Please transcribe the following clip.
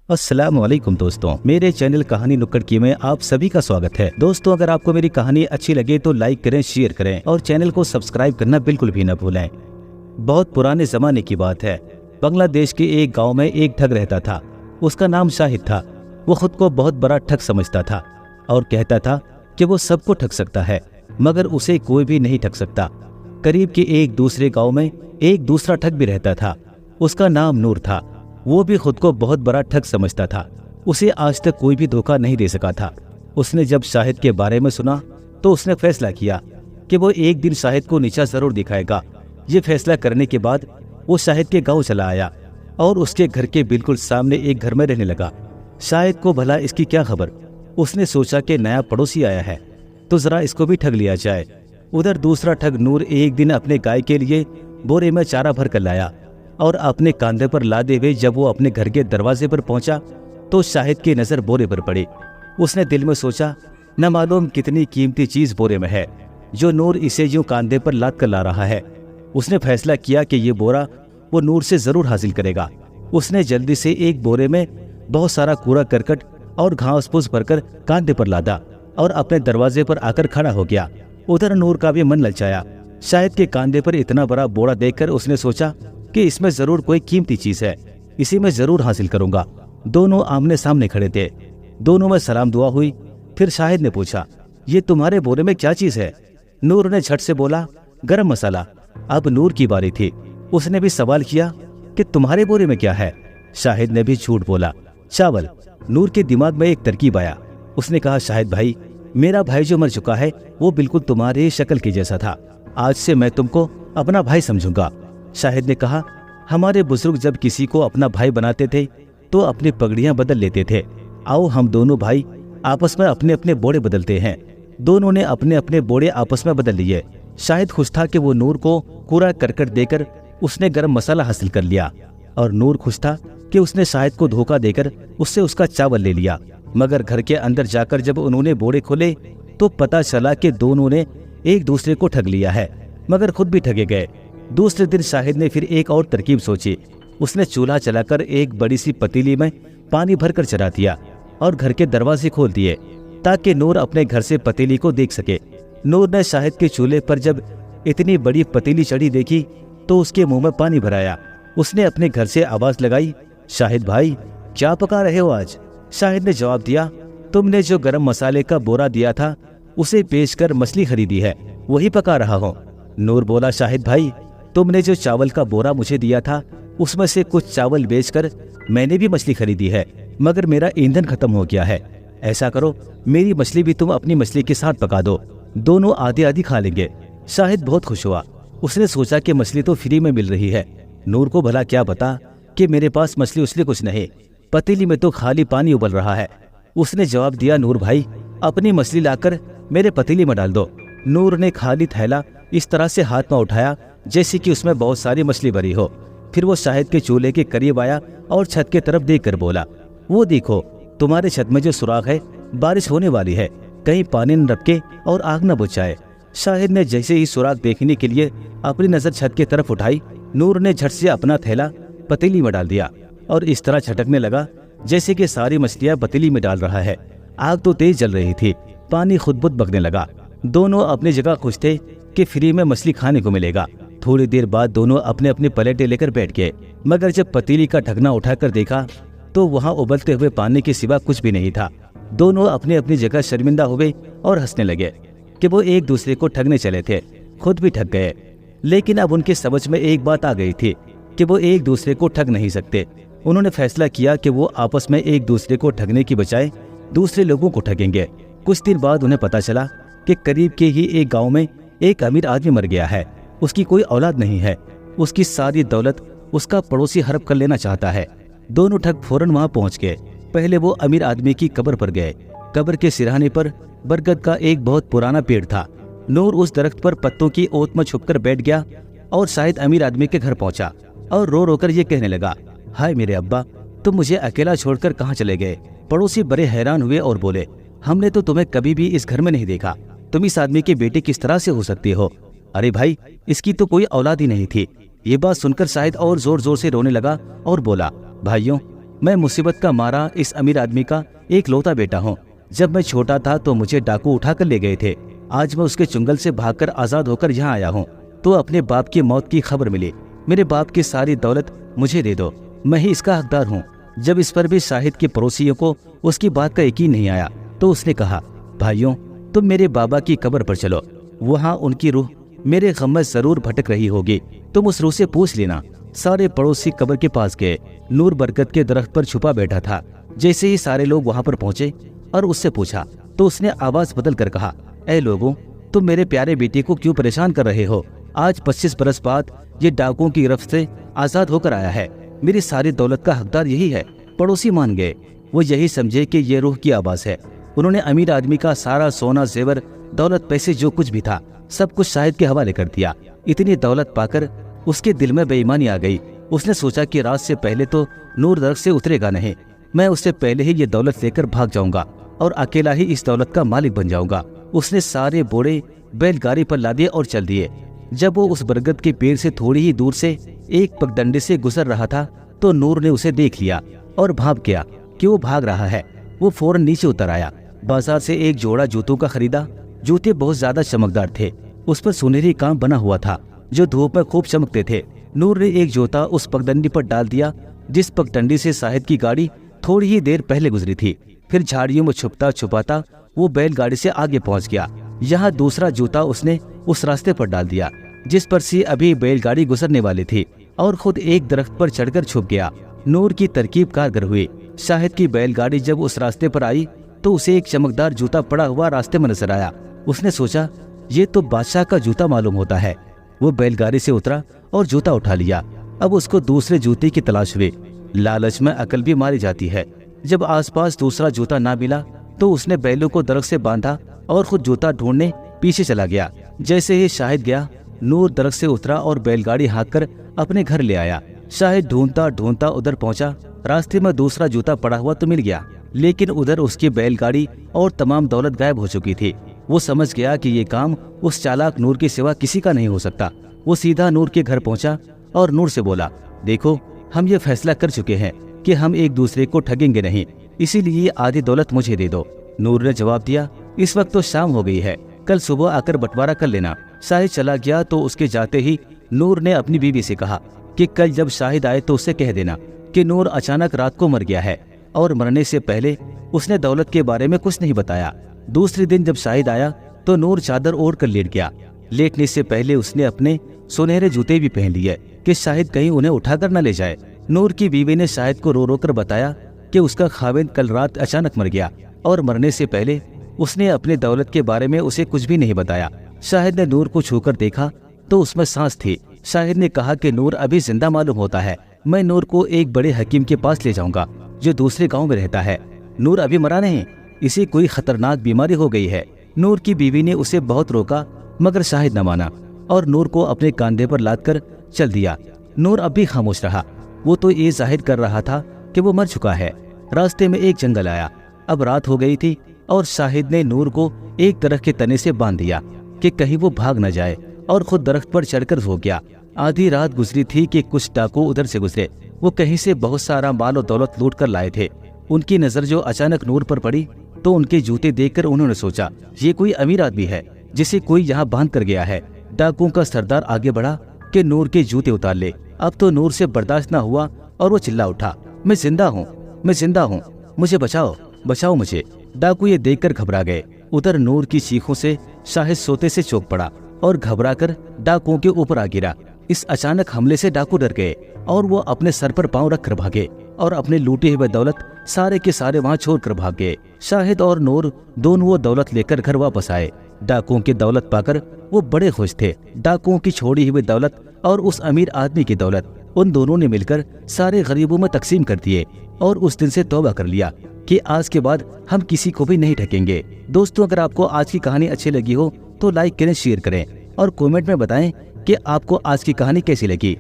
अस्सलाम वालेकुम दोस्तों, मेरे चैनल कहानी नुक्कड़ की में आप सभी का स्वागत है। दोस्तों, अगर आपको मेरी कहानी अच्छी लगे तो लाइक करें, शेयर करें और चैनल को सब्सक्राइब करना बिल्कुल भी न भूलें। बहुत पुराने जमाने की बात है। बांग्लादेश के एक गांव में एक ठग रहता था। उसका नाम शाहिद था। वो खुद को बहुत बड़ा ठग समझता था और कहता था कि वो सबको ठग सकता है, मगर उसे कोई भी नहीं ठग सकता। करीब के एक दूसरे गाँव में एक दूसरा ठग भी रहता था। उसका नाम नूर था। वो भी खुद को बहुत बड़ा ठग समझता था। उसे आज तक कोई भी धोखा नहीं दे सका था। उसने जब शाहिद के बारे में सुना तो उसने फैसला किया कि वो एक दिन शाहिद को नीचा जरूर दिखाएगा। ये फैसला करने के बाद वो शाहिद के गांव चला आया और उसके घर के बिल्कुल सामने एक घर में रहने लगा। शाहिद को भला इसकी क्या खबर। उसने सोचा कि नया पड़ोसी आया है तो जरा इसको भी ठग लिया जाए। उधर दूसरा ठग नूर एक दिन अपने गाय के लिए बोरे में चारा भर कर लाया और अपने कांधे पर लादे हुए जब वो अपने घर के दरवाजे पर पहुंचा तो शाहिद की नजर बोरे पर पड़ी। उसने दिल में सोचा, न मालूम कितनी कीमती चीज बोरे में है जो नूर इसे यूं कांधे पर लाद कर ला रहा है। उसने फैसला किया कि ये बोरा वो नूर से जरूर हासिल करेगा। उसने जल्दी से एक बोरे में बहुत सारा कूड़ा करकट और घास फूस भरकर कांधे पर लादा और अपने दरवाजे पर आकर खड़ा हो गया। उधर नूर का भी मन ललचाया। शाहिद के कांधे पर इतना बड़ा बोरा देखकर उसने सोचा कि इसमें जरूर कोई कीमती चीज है, इसी में जरूर हासिल करूंगा। दोनों आमने सामने खड़े थे। दोनों में सलाम दुआ हुई। फिर शाहिद ने पूछा, ये तुम्हारे बोरे में क्या चीज है? नूर ने झट से बोला, गरम मसाला। अब नूर की बारी थी। उसने भी सवाल किया कि तुम्हारे बोरे में क्या है? शाहिद ने भी झूठ बोला, चावल। नूर के दिमाग में एक तरकीब आया। उसने कहा, शाहिद भाई, मेरा भाई जो मर चुका है वो बिल्कुल तुम्हारे शक्ल के जैसा था। आज से मैं तुमको अपना भाई समझूंगा। शाहिद ने कहा, हमारे बुजुर्ग जब किसी को अपना भाई बनाते थे तो अपनी पगड़ियां बदल लेते थे। आओ हम दोनों भाई आपस में अपने अपने बोड़े बदलते हैं। दोनों ने अपने अपने बोड़े आपस में बदल लिए। शाहिद खुश था कि वो नूर को कूड़ा करकट देकर उसने गरम मसाला हासिल कर लिया और नूर खुश था कि उसने शाहिद को धोखा देकर उससे उसका चावल ले लिया। मगर घर के अंदर जाकर जब उन्होंने बोड़े खोले तो पता चला कि दोनों ने एक दूसरे को ठग लिया है, मगर खुद भी ठगे गए। दूसरे दिन शाहिद ने फिर एक और तरकीब सोची। उसने चूल्हा जलाकर एक बड़ी सी पतीली में पानी भरकर चढ़ा दिया और घर के दरवाजे खोल दिए ताकि नूर अपने घर से पतीली को देख सके। नूर ने शाहिद के चूल्हे पर जब इतनी बड़ी पतीली चढ़ी देखी तो उसके मुंह में पानी भराया। उसने अपने घर से आवाज लगाई, शाहिद भाई, क्या पका रहे हो आज? शाहिद ने जवाब दिया, तुमने जो गरम मसाले का बोरा दिया था उसे बेचकर मछली खरीदी है, वही पका रहा हूँ। नूर बोला, शाहिद भाई, तुमने जो चावल का बोरा मुझे दिया था उसमें से कुछ चावल बेचकर मैंने भी मछली खरीदी है, मगर मेरा ईंधन खत्म हो गया है। ऐसा करो, मेरी मछली भी तुम अपनी मछली के साथ पका दो, दोनों आधी आधी खा लेंगे। शाहिद बहुत खुश हुआ। उसने सोचा कि मछली तो फ्री में मिल रही है। नूर को भला क्या पता कि मेरे पास मछली उसलिए कुछ नहीं, पतीली में तो खाली पानी उबल रहा है। उसने जवाब दिया, नूर भाई, अपनी मछली लाकर मेरे पतीली में डाल दो। नूर ने खाली थैला इस तरह से हाथ में उठाया जैसे कि उसमें बहुत सारी मछली भरी हो। फिर वो शाहिद के चूल्हे के करीब आया और छत के तरफ देखकर बोला, वो देखो, तुम्हारे छत में जो सुराख है, बारिश होने वाली है, कहीं पानी न रपके और आग न बुझ जाए। शाहिद ने जैसे ही सुराख देखने के लिए अपनी नजर छत की तरफ उठाई, नूर ने झट से अपना थैला पतीली में डाल दिया और इस तरह छटकने लगा जैसे कि सारी मछलियां पतीली में डाल रहा है। आग तो तेज जल रही थी, पानी खुद बुद बगने लगा। दोनों अपनी जगह खुश थे कि फ्री में मछली खाने को मिलेगा। थोड़ी देर बाद दोनों अपने अपने प्लेटें लेकर बैठ गए, मगर जब पतीली का ढकना उठाकर देखा तो वहां उबलते हुए पानी के सिवा कुछ भी नहीं था। दोनों अपनी अपनी जगह शर्मिंदा हुए और हंसने लगे कि वो एक दूसरे को ठगने चले थे, खुद भी ठग गए। लेकिन अब उनके समझ में एक बात आ गई थी कि वो एक दूसरे को ठग नहीं सकते। उन्होंने फैसला किया कि वो आपस में एक दूसरे को ठगने की बजाय दूसरे लोगों को ठगेंगे। कुछ दिन बाद उन्हें पता चला कि करीब के ही एक गाँव में एक अमीर आदमी मर गया है। उसकी कोई औलाद नहीं है। उसकी सारी दौलत उसका पड़ोसी हड़प कर लेना चाहता है। दोनों ठग फौरन वहां पहुंच गए। पहले वो अमीर आदमी की कब्र पर गए। कब्र के सिरहाने पर बरगद का एक बहुत पुराना पेड़ था। नूर उस दरख्त पर पत्तों की ओट में छुपकर बैठ गया और शाहिद अमीर आदमी के घर पहुंचा और रो रो कर ये कहने लगा, हाय मेरे अब्बा, तुम मुझे अकेला छोड़कर कहाँ चले गए? पड़ोसी बड़े हैरान हुए और बोले, हमने तो तुम्हें कभी भी इस घर में नहीं देखा। तुम इस आदमी के बेटे किस तरह से हो सकती हो? अरे भाई, इसकी तो कोई औलाद ही नहीं थी। ये बात सुनकर शाहिद और जोर जोर से रोने लगा और बोला, भाइयों, मैं मुसीबत का मारा इस अमीर आदमी का एक लौता बेटा हूँ। जब मैं छोटा था तो मुझे डाकू उठा कर ले गए थे। आज मैं उसके चुंगल से भागकर आजाद होकर यहाँ आया हूँ। तो अपने बाप की मौत की खबर मिली, मेरे बाप की सारी दौलत मुझे दे दो, मैं ही इसका हकदार हूँ। जब इस पर भी शाहिद के पड़ोसियों को उसकी बात का यकीन नहीं आया तो उसने कहा, भाइयों तुम मेरे बाबा की कब्र पर चलो, वहाँ उनकी रूह मेरे गम में जरूर भटक रही होगी, तुम उस रूह से पूछ लेना। सारे पड़ोसी कब्र के पास गए। नूर बरगद के दरख्त पर छुपा बैठा था। जैसे ही सारे लोग वहाँ पर पहुँचे और उससे पूछा तो उसने आवाज बदल कर कहा, ऐ लोगों, तुम मेरे प्यारे बेटे को क्यों परेशान कर रहे हो? आज 25 बरस बाद ये डाकुओं की गिरफ्त से आजाद होकर आया है। मेरी सारी दौलत का हकदार यही है। पड़ोसी मान गए। वो यही समझे कि ये रूह की आवाज है। उन्होंने अमीर आदमी का सारा सोना, जेवर, दौलत, पैसे जो कुछ भी था सब कुछ शाहिद के हवाले कर दिया। इतनी दौलत पाकर उसके दिल में बेईमानी आ गई। उसने सोचा कि रात से पहले तो नूर दरख्त से उतरेगा नहीं, मैं उससे पहले ही ये दौलत लेकर भाग जाऊंगा और अकेला ही इस दौलत का मालिक बन जाऊंगा। उसने सारे बोरे बैलगाड़ी पर लादिए और चल दिए। जब वो उस बरगद के पेड़ से थोड़ी ही दूर से एक पगडंडे से गुजर रहा था तो नूर ने उसे देख लिया और भाप गया कि वो भाग रहा है। वो फौरन नीचे उतर आया। बाजार से एक जोड़ा जूतों का खरीदा। जूते बहुत ज्यादा चमकदार थे। उस पर सुनहरी काम बना हुआ था जो धूप में खूब चमकते थे। नूर ने एक जूता उस पगडंडी पर डाल दिया जिस पगडंडी से शाहिद की गाड़ी थोड़ी ही देर पहले गुजरी थी। फिर झाड़ियों में छुपता छुपाता वो बैलगाड़ी से आगे पहुंच गया। यहाँ दूसरा जूता उसने उस रास्ते पर डाल दिया जिस पर से अभी बैलगाड़ी गुजरने वाली थी और खुद एक दरख्त पर चढ़कर छुप गया। नूर की तरकीब कारगर हुई। शाहिद की बैलगाड़ी जब उस रास्ते पर आई तो उसे एक चमकदार जूता पड़ा हुआ रास्ते में नजर आया। उसने सोचा ये तो बादशाह का जूता मालूम होता है। वो बैलगाड़ी से उतरा और जूता उठा लिया। अब उसको दूसरे जूते की तलाश हुई। लालच में अकल भी मारी जाती है। जब आसपास दूसरा जूता ना मिला तो उसने बैलों को दरख्त से बांधा और खुद जूता ढूंढने पीछे चला गया। जैसे ही शाहिद गया, नूर दरख्त से उतरा और बैलगाड़ी हाँक कर अपने घर ले आया। शाहिद ढूंढता ढूंढता उधर पहुंचा। रास्ते में दूसरा जूता पड़ा हुआ तो मिल गया, लेकिन उधर उसकी बैलगाड़ी और तमाम दौलत गायब हो चुकी थी। वो समझ गया कि ये काम उस चालाक नूर के सिवा किसी का नहीं हो सकता। वो सीधा नूर के घर पहुंचा और नूर से बोला, देखो हम ये फैसला कर चुके हैं कि हम एक दूसरे को ठगेंगे नहीं, इसीलिए आधी दौलत मुझे दे दो। नूर ने जवाब दिया, इस वक्त तो शाम हो गई है, कल सुबह आकर बंटवारा कर लेना। शाहिद चला गया तो उसके जाते ही नूर ने अपनी बीवी से कहा कि कल जब शाहिद आए तो उससे कह देना कि नूर अचानक रात को मर गया है और मरने से पहले उसने दौलत के बारे में कुछ नहीं बताया। दूसरे दिन जब शाहिद आया तो नूर चादर ओढ़ कर लेट गया। लेटने से पहले उसने अपने सुनहरे जूते भी पहन लिए कि शाहिद कहीं उन्हें उठाकर न ले जाए। नूर की बीवी ने शाहिद को रो रो कर बताया कि उसका खाविंद कल रात अचानक मर गया और मरने से पहले उसने अपने दौलत के बारे में उसे कुछ भी नहीं बताया। शाहिद ने नूर को छूकर देखा तो उसमें सांस थी। शाहिद ने कहा कि नूर अभी जिंदा मालूम होता है, मैं नूर को एक बड़े हकीम के पास ले जाऊंगा जो दूसरे गांव में रहता है। नूर अभी मरा नहीं, इसे कोई खतरनाक बीमारी हो गई है। नूर की बीवी ने उसे बहुत रोका मगर शाहिद न माना और नूर को अपने कंधे पर लादकर चल दिया। नूर अब भी खामोश रहा। वो तो ये जाहिर कर रहा था कि वो मर चुका है। रास्ते में एक जंगल आया। अब रात हो गई थी और शाहिद ने नूर को एक दरख्त के तने से बांध दिया कि कहीं वो भाग न जाए और खुद दरख्त पर चढ़कर सो गया। आधी रात गुजरी थी कि कुछ डाकू उधर से गुजरे। वो कहीं से बहुत सारा माल और दौलत लूट कर लाए थे। उनकी नजर जो अचानक नूर पर पड़ी तो उनके जूते देखकर उन्होंने सोचा ये कोई अमीर आदमी है जिसे कोई यहाँ बांध कर गया है। डाकुओं का सरदार आगे बढ़ा कि नूर के जूते उतार ले। अब तो नूर से बर्दाश्त न हुआ और वो चिल्ला उठा, मैं जिंदा हूँ, मैं जिंदा हूँ, मुझे बचाओ, बचाओ मुझे। डाकू ये देखकर घबरा गए। उधर नूर की चीखों से शाहिद सोते से चौंक पड़ा और घबराकर डाकुओं के ऊपर आ गिरा। इस अचानक हमले से डाकू डर गए और वो अपने सर पर पांव रख कर भागे और अपने लूटे हुए दौलत सारे के सारे वहाँ छोड़ कर भाग गए। शाहिद और नूर दोनों वो दौलत लेकर घर वापस आए। डाकुओं की दौलत पाकर वो बड़े खुश थे। डाकुओं की छोड़ी हुई दौलत और उस अमीर आदमी की दौलत उन दोनों ने मिलकर सारे गरीबों में तकसीम कर दिए और उस दिन से तौबा कर लिया कि आज के बाद हम किसी को भी नहीं ठगेंगे। दोस्तों, अगर आपको आज की कहानी अच्छी लगी हो तो लाइक करें, शेयर करें और कमेंट में बताएं कि आपको आज की कहानी कैसी लगी।